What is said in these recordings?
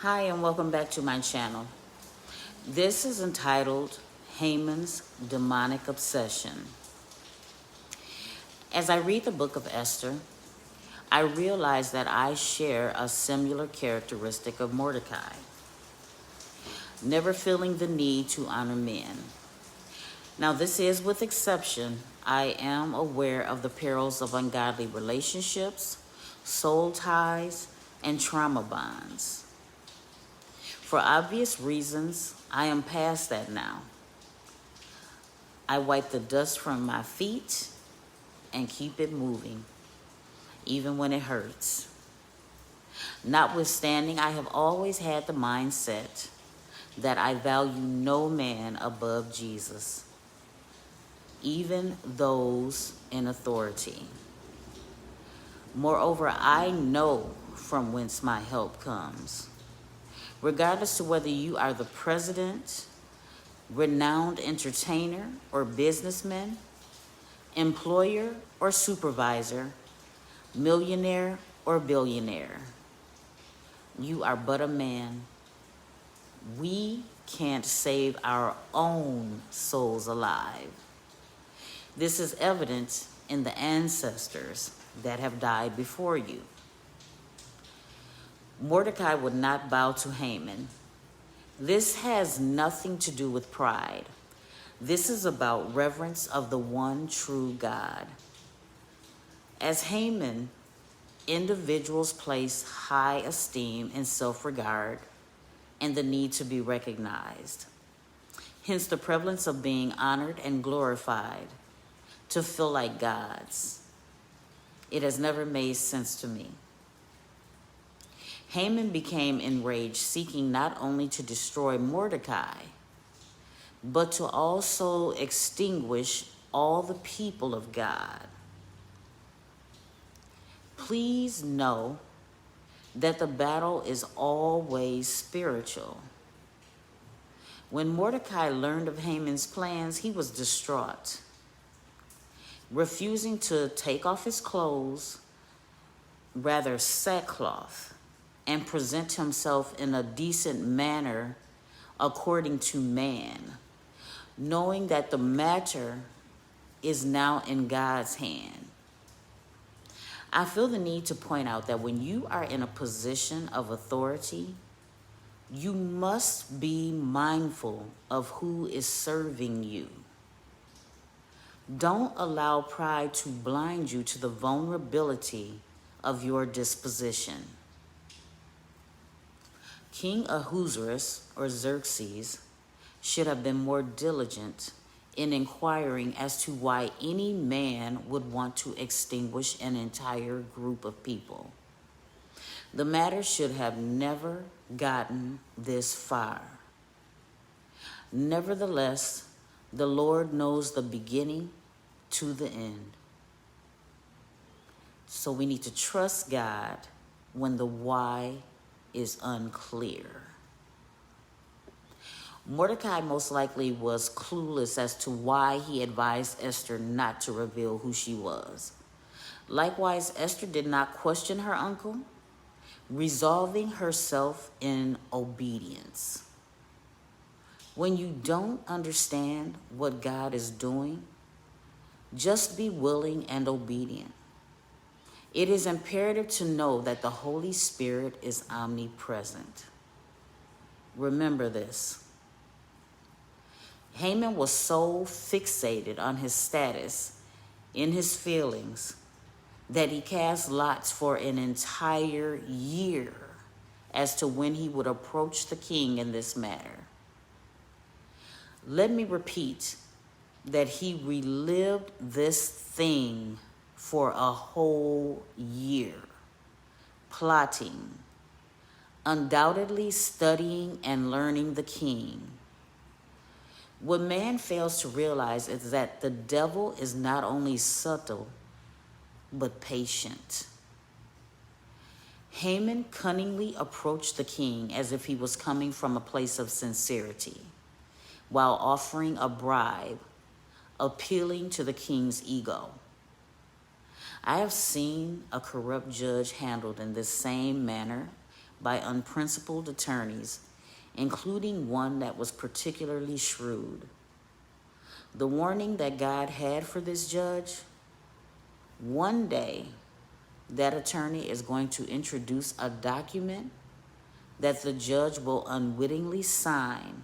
Hi, and welcome back to my channel. This is entitled Haman's Demonic Obsession. As I read the book of Esther, I realize that I share a similar characteristic of Mordecai, never feeling the need to honor men. Now, this is with exception. I am aware of the perils of ungodly relationships, soul ties, and trauma bonds. For obvious reasons, I am past that now. I wipe the dust from my feet and keep it moving, even when it hurts. Notwithstanding, I have always had the mindset that I value no man above Jesus, even those in authority. Moreover, I know from whence my help comes. Regardless of whether you are the president, renowned entertainer or businessman, employer or supervisor, millionaire or billionaire, you are but a man. We can't save our own souls alive. This is evident in the ancestors that have died before you. Mordecai would not bow to Haman. This has nothing to do with pride. This is about reverence of the one true God. As Haman, individuals place high esteem and self-regard and the need to be recognized. Hence the prevalence of being honored and glorified to feel like gods. It has never made sense to me. Haman became enraged, seeking not only to destroy Mordecai, but to also extinguish all the people of God. Please know that the battle is always spiritual. When Mordecai learned of Haman's plans, he was distraught. Refusing to take off his clothes, rather sackcloth, and present himself in a decent manner according to man, knowing that the matter is now in God's hand. I feel the need to point out that when you are in a position of authority, you must be mindful of who is serving you. Don't allow pride to blind you to the vulnerability of your disposition. King Ahasuerus, or Xerxes, should have been more diligent in inquiring as to why any man would want to extinguish an entire group of people. The matter should have never gotten this far. Nevertheless, the Lord knows the beginning to the end. So we need to trust God when the why is unclear. Mordecai most likely was clueless as to why he advised Esther not to reveal who she was. Likewise, Esther did not question her uncle, resolving herself in obedience. When you don't understand what God is doing, just be willing and obedient. It is imperative to know that the Holy Spirit is omnipresent. Remember this. Haman was so fixated on his status, in his feelings, that he cast lots for an entire year as to when he would approach the king in this matter. Let me repeat that he relived this thing for a whole year, plotting, undoubtedly studying and learning the king. What man fails to realize is that the devil is not only subtle, but patient. Haman cunningly approached the king as if he was coming from a place of sincerity, while offering a bribe, appealing to the king's ego. I have seen a corrupt judge handled in this same manner by unprincipled attorneys, including one that was particularly shrewd. The warning that God had for this judge: one day that attorney is going to introduce a document that the judge will unwittingly sign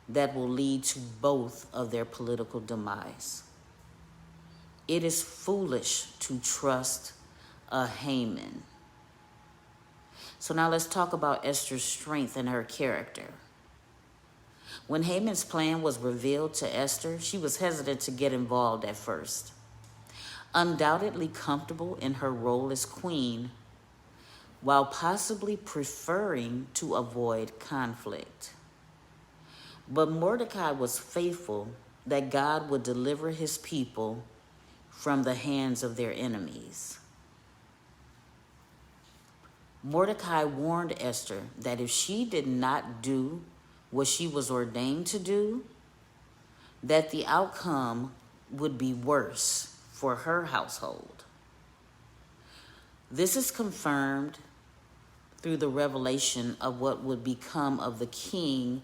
that will lead to both of their political demise. It is foolish to trust a Haman. So now let's talk about Esther's strength and her character. When Haman's plan was revealed to Esther, she was hesitant to get involved at first. Undoubtedly comfortable in her role as queen, while possibly preferring to avoid conflict. But Mordecai was faithful that God would deliver his people from the hands of their enemies. Mordecai warned Esther that if she did not do what she was ordained to do, that the outcome would be worse for her household. This is confirmed through the revelation of what would become of the king,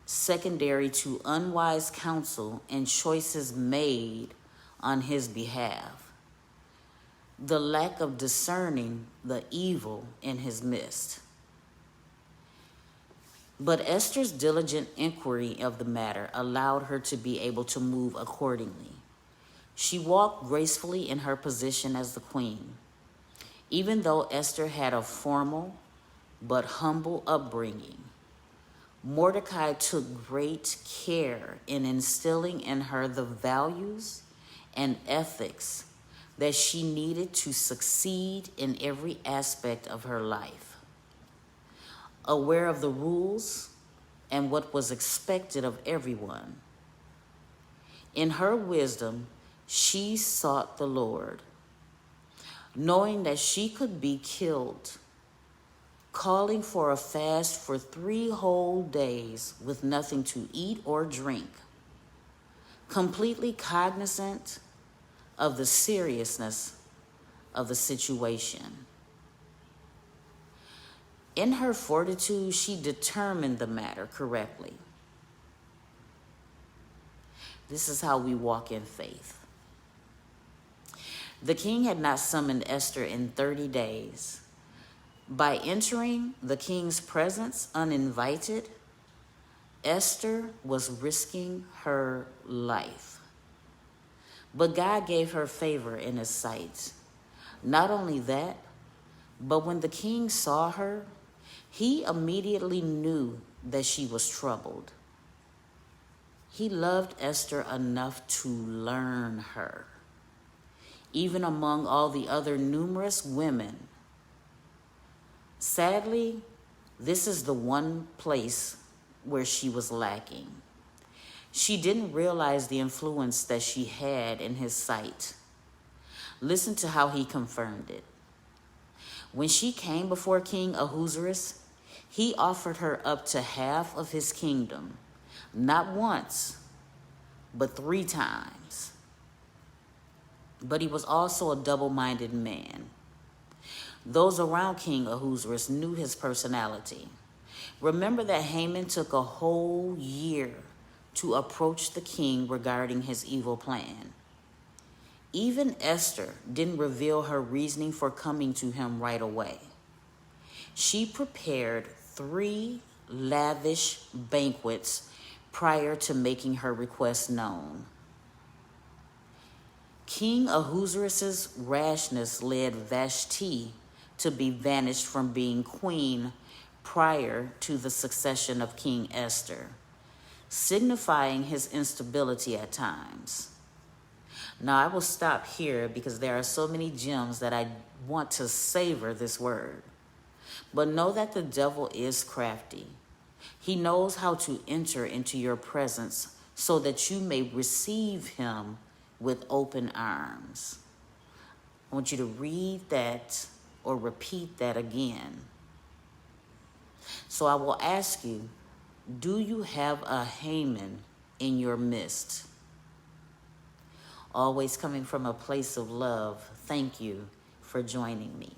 secondary to unwise counsel and choices made on his behalf. The lack of discerning the evil in his midst. But Esther's diligent inquiry of the matter allowed her to be able to move accordingly. She walked gracefully in her position as the queen. Even though Esther had a formal but humble upbringing, Mordecai took great care in instilling in her the values and ethics that she needed to succeed in every aspect of her life. Aware of the rules and what was expected of everyone, in her wisdom, she sought the Lord, knowing that she could be killed, calling for a fast for 3 whole days with nothing to eat or drink, completely cognizant of the seriousness of the situation. In her fortitude, she determined the matter correctly. This is how we walk in faith. The king had not summoned Esther in 30 days. By entering the king's presence uninvited, Esther was risking her life. But God gave her favor in his sight. Not only that, but when the king saw her, he immediately knew that she was troubled. He loved Esther enough to learn her, even among all the other numerous women. Sadly, this is the one place where she was lacking. She didn't realize the influence that she had in his sight. Listen to how he confirmed it. When she came before King Ahasuerus, he offered her up to half of his kingdom, not once, but 3 times. But he was also a double-minded man. Those around King Ahasuerus knew his personality. Remember that Haman took a whole year to approach the king regarding his evil plan. Even Esther didn't reveal her reasoning for coming to him right away. She prepared 3 lavish banquets prior to making her request known. King Ahasuerus' rashness led Vashti to be banished from being queen prior to the succession of King Esther, signifying his instability at times. Now, I will stop here because there are so many gems that I want to savor this word. But know that the devil is crafty. He knows how to enter into your presence so that you may receive him with open arms. I want you to read that or repeat that again. So I will ask you, do you have a Haman in your midst? Always coming from a place of love, thank you for joining me.